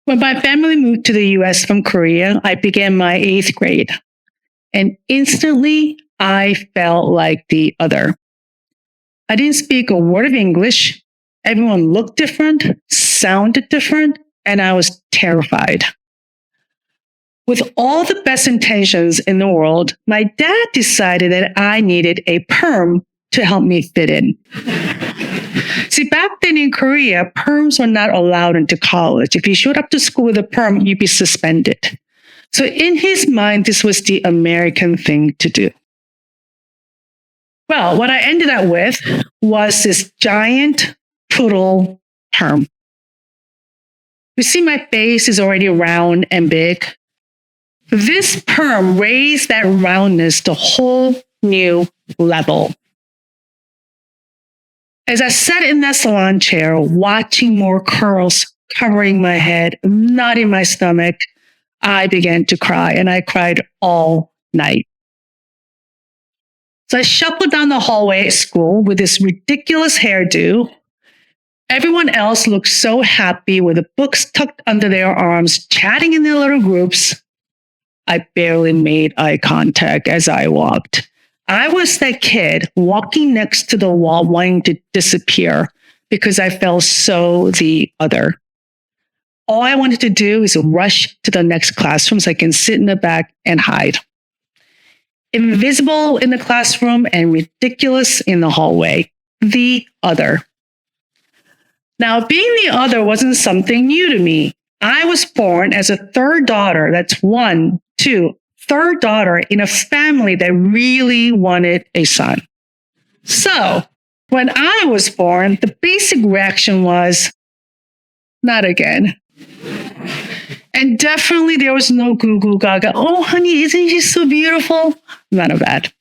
When my family moved to the US from Korea, I began my 8th grade. And instantly, I felt like the other. I didn't speak a word of English. Everyone looked different, sounded different, and I was terrified. With all the best intentions in the world, my dad decided that I needed a perm to help me fit in. See, back then in Korea, perms were not allowed into college. If you showed up to school with a perm, you'd be suspended. So in his mind, this was the American thing to do. Well, what I ended up with was this giant poodle perm. You see, my face is already round and big. This perm raised that roundness to a whole new level. As I sat in that salon chair, watching more curls covering my head, nodding my stomach, I began to cry, and I cried all night. So I shuffled down the hallway at school with this ridiculous hairdo. Everyone else looked so happy with the books tucked under their arms, chatting in their little groups. I barely made eye contact as I walked. I was that kid walking next to the wall, wanting to disappear because I felt so the other. All I wanted to do is rush to the next classroom so I can sit in the back and hide. Invisible in the classroom and ridiculous in the hallway. The other. Now, being the other wasn't something new to me. I was born as a third daughter. That's third daughter in a family that really wanted a son. So when I was born, the basic reaction was, not again. And definitely there was no goo goo gaga. Oh, honey, isn't she so beautiful? None of that.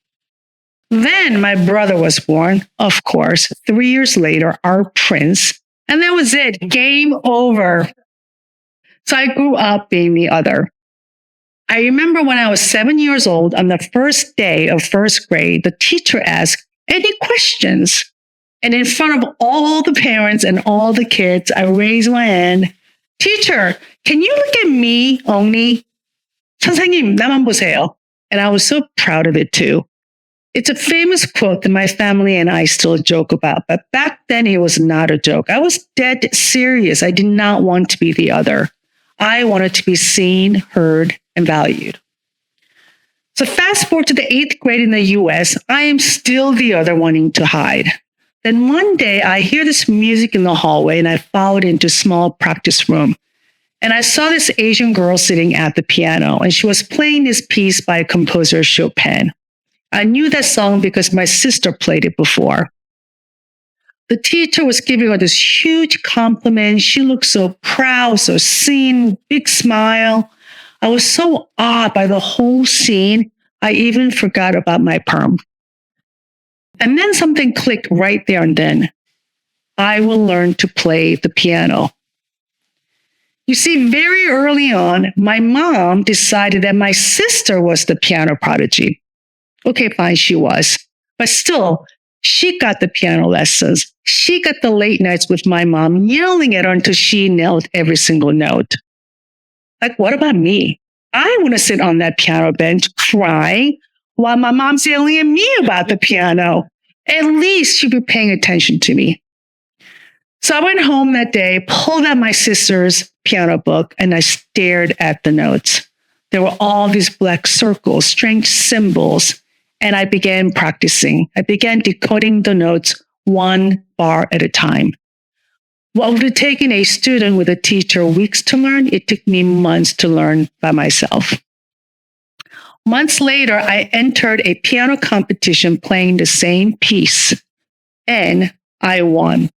Then my brother was born, of course, 3 years later, our prince. And that was it. Game over. So I grew up being the other. I remember when I was 7 years old, on the first day of first grade, the teacher asked, any questions? And in front of all the parents and all the kids, I raised my hand. Teacher, can you look at me only? 선생님, 나만 보세요. And I was so proud of it too. It's a famous quote that my family and I still joke about, but back then it was not a joke. I was dead serious. I did not want to be the other. I wanted to be seen, heard, and valued. So fast forward to the 8th grade in the US, I am still the other wanting to hide. Then one day I hear this music in the hallway and I followed into a small practice room. And I saw this Asian girl sitting at the piano and she was playing this piece by composer Chopin. I knew that song because my sister played it before. The teacher was giving her this huge compliment. She looked so proud, so seen, big smile. I was so awed by the whole scene, I even forgot about my perm. And then something clicked right there and then. I will learn to play the piano. You see, very early on, my mom decided that my sister was the piano prodigy. Okay, fine, she was. But still, she got the piano lessons. She got the late nights with my mom, yelling at her until she nailed every single note. Like, what about me? I want to sit on that piano bench crying while my mom's yelling at me about the piano. At least she'd be paying attention to me. So I went home that day, pulled out my sister's piano book, and I stared at the notes. There were all these black circles, strange symbols, and I began practicing. I began decoding the notes one bar at a time. What would have taken a student with a teacher weeks to learn, it took me months to learn by myself. Months later, I entered a piano competition playing the same piece, and I won.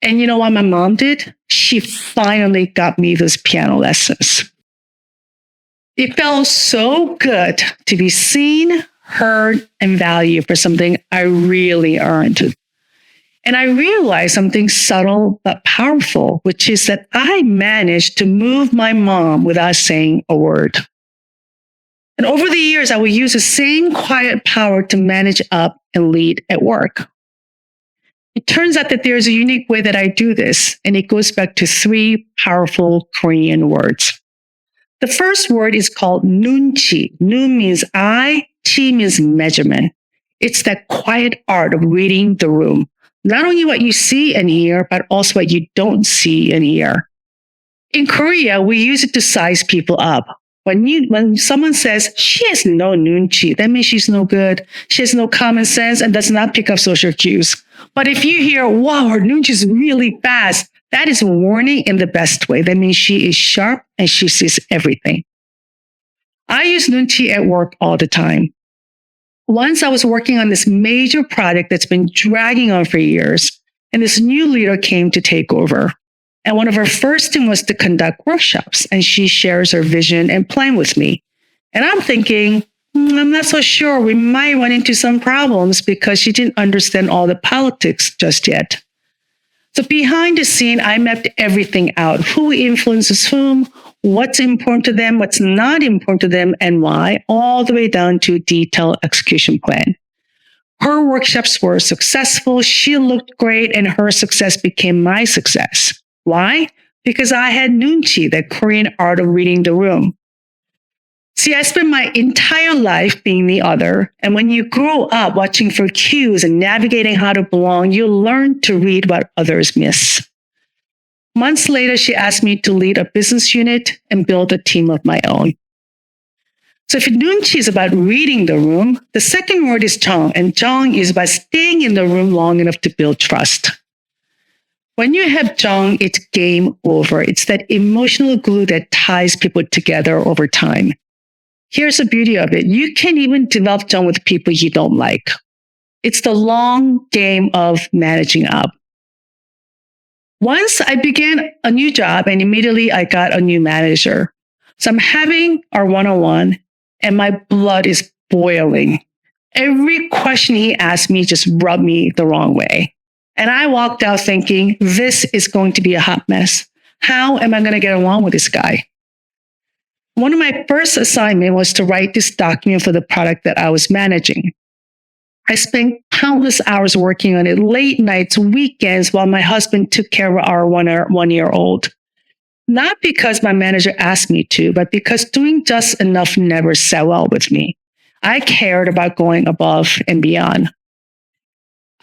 And you know what my mom did? She finally got me those piano lessons. It felt so good to be seen, heard, and valued for something I really earned. And I realized something subtle but powerful, which is that I managed to move my mom without saying a word. And over the years, I will use the same quiet power to manage up and lead at work. It turns out that there's a unique way that I do this, and it goes back to three powerful Korean words. The first word is called nunchi. Nun means eye, chi means measurement. It's that quiet art of reading the room. Not only what you see and hear, but also what you don't see and hear. In Korea, we use it to size people up. When someone says, she has no nunchi, that means she's no good. She has no common sense and does not pick up social cues. But if you hear, wow, her nunchi is really fast, that is a warning in the best way. That means she is sharp and she sees everything. I use nunchi at work all the time. Once I was working on this major project that's been dragging on for years, and this new leader came to take over. And one of her first things was to conduct workshops, and she shares her vision and plan with me. And I'm thinking, I'm not so sure. We might run into some problems because she didn't understand all the politics just yet. So behind the scene, I mapped everything out. Who influences whom, what's important to them, what's not important to them, and why, all the way down to detailed execution plan. Her workshops were successful. She looked great, and her success became my success. Why? Because I had nunchi, the Korean art of reading the room. See, I spent my entire life being the other. And when you grow up watching for cues and navigating how to belong, you learn to read what others miss. Months later, she asked me to lead a business unit and build a team of my own. So if nunchi is about reading the room, the second word is jung, and jung is about staying in the room long enough to build trust. When you have jung, it's game over. It's that emotional glue that ties people together over time. Here's the beauty of it. You can even develop jung with people you don't like. It's the long game of managing up. Once I began a new job and immediately I got a new manager. So I'm having our one-on-one and my blood is boiling. Every question he asked me just rubbed me the wrong way. And I walked out thinking, this is going to be a hot mess. How am I going to get along with this guy? One of my first assignments was to write this document for the product that I was managing. I spent countless hours working on it, late nights, weekends, while my husband took care of our one-year-old. Not because my manager asked me to, but because doing just enough never sat well with me. I cared about going above and beyond.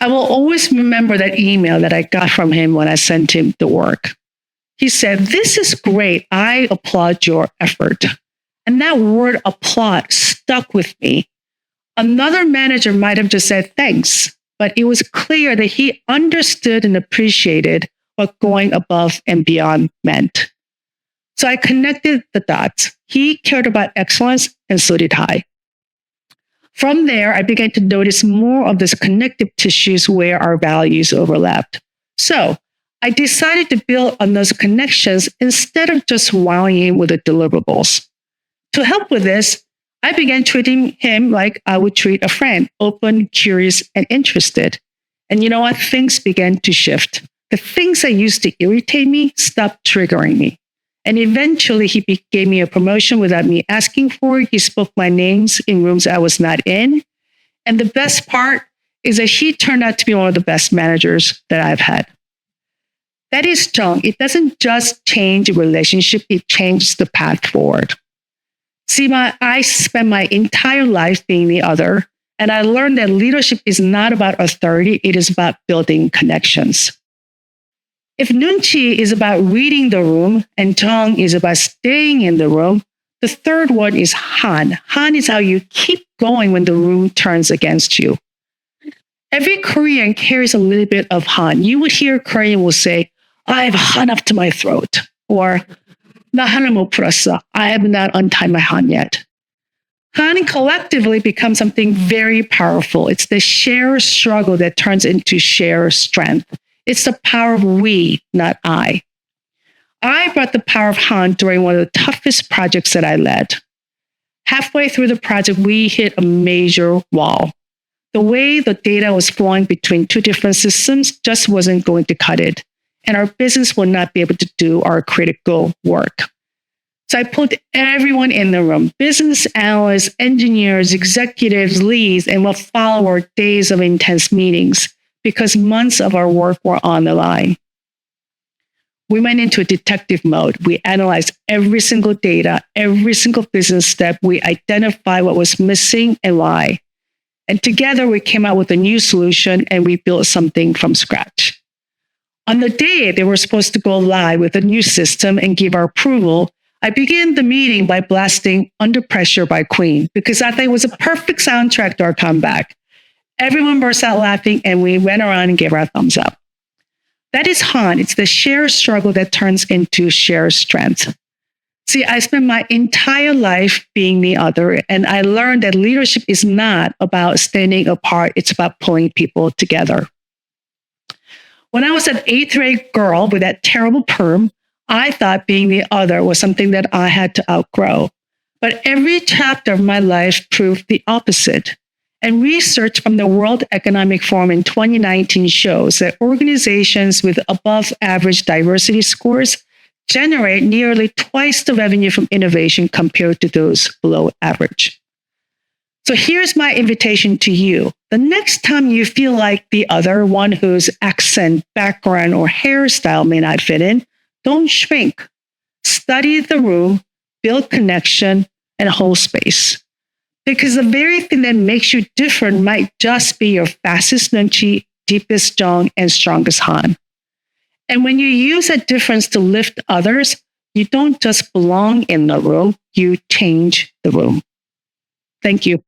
I will always remember that email that I got from him when I sent him the work. He said, "This is great. I applaud your effort." And that word applaud stuck with me. Another manager might have just said thanks, but it was clear that he understood and appreciated what going above and beyond meant. So I connected the dots. He cared about excellence, and so did I. From there, I began to notice more of these connective tissues where our values overlapped. So I decided to build on those connections instead of just wowing him with the deliverables. To help with this, I began treating him like I would treat a friend, open, curious, and interested. And you know what? Things began to shift. The things that used to irritate me stopped triggering me. And eventually he gave me a promotion without me asking for it. He spoke my names in rooms I was not in. And the best part is that he turned out to be one of the best managers that I've had. That is jung. It doesn't just change a relationship, it changes the path forward. See, I spent my entire life being the other, and I learned that leadership is not about authority, it is about building connections. If nunchi is about reading the room and jung is about staying in the room, the third one is han. Han is how you keep going when the room turns against you. Every Korean carries a little bit of han. You would hear Korean will say, I have han up to my throat, or 나 한을 못 풀었어. I have not untied my han yet. Han collectively becomes something very powerful. It's the shared struggle that turns into shared strength. It's the power of we, not I. I brought the power of Han during one of the toughest projects that I led. Halfway through the project, we hit a major wall. The way the data was flowing between two different systems just wasn't going to cut it, and our business would not be able to do our critical work. So I pulled everyone in the room, business analysts, engineers, executives, leads, and we'll follow our days of intense meetings because months of our work were on the line. We went into a detective mode. We analyzed every single data, every single business step. We identified what was missing and why. And together we came out with a new solution and we built something from scratch. On the day they were supposed to go live with a new system and give our approval, I began the meeting by blasting Under Pressure by Queen because I thought it was a perfect soundtrack to our comeback. Everyone burst out laughing and we went around and gave our thumbs up. That is Han. It's the shared struggle that turns into shared strength. See, I spent my entire life being the other, and I learned that leadership is not about standing apart. It's about pulling people together. When I was an eighth grade girl with that terrible perm, I thought being the other was something that I had to outgrow. But every chapter of my life proved the opposite. And research from the World Economic Forum in 2019 shows that organizations with above average diversity scores generate nearly twice the revenue from innovation compared to those below average. So here's my invitation to you. The next time you feel like the other, one whose accent, background, or hairstyle may not fit in, don't shrink. Study the room, build connection, and hold space. Because the very thing that makes you different might just be your fastest nunchi, deepest jung, and strongest han. And when you use that difference to lift others, you don't just belong in the room, you change the room. Thank you.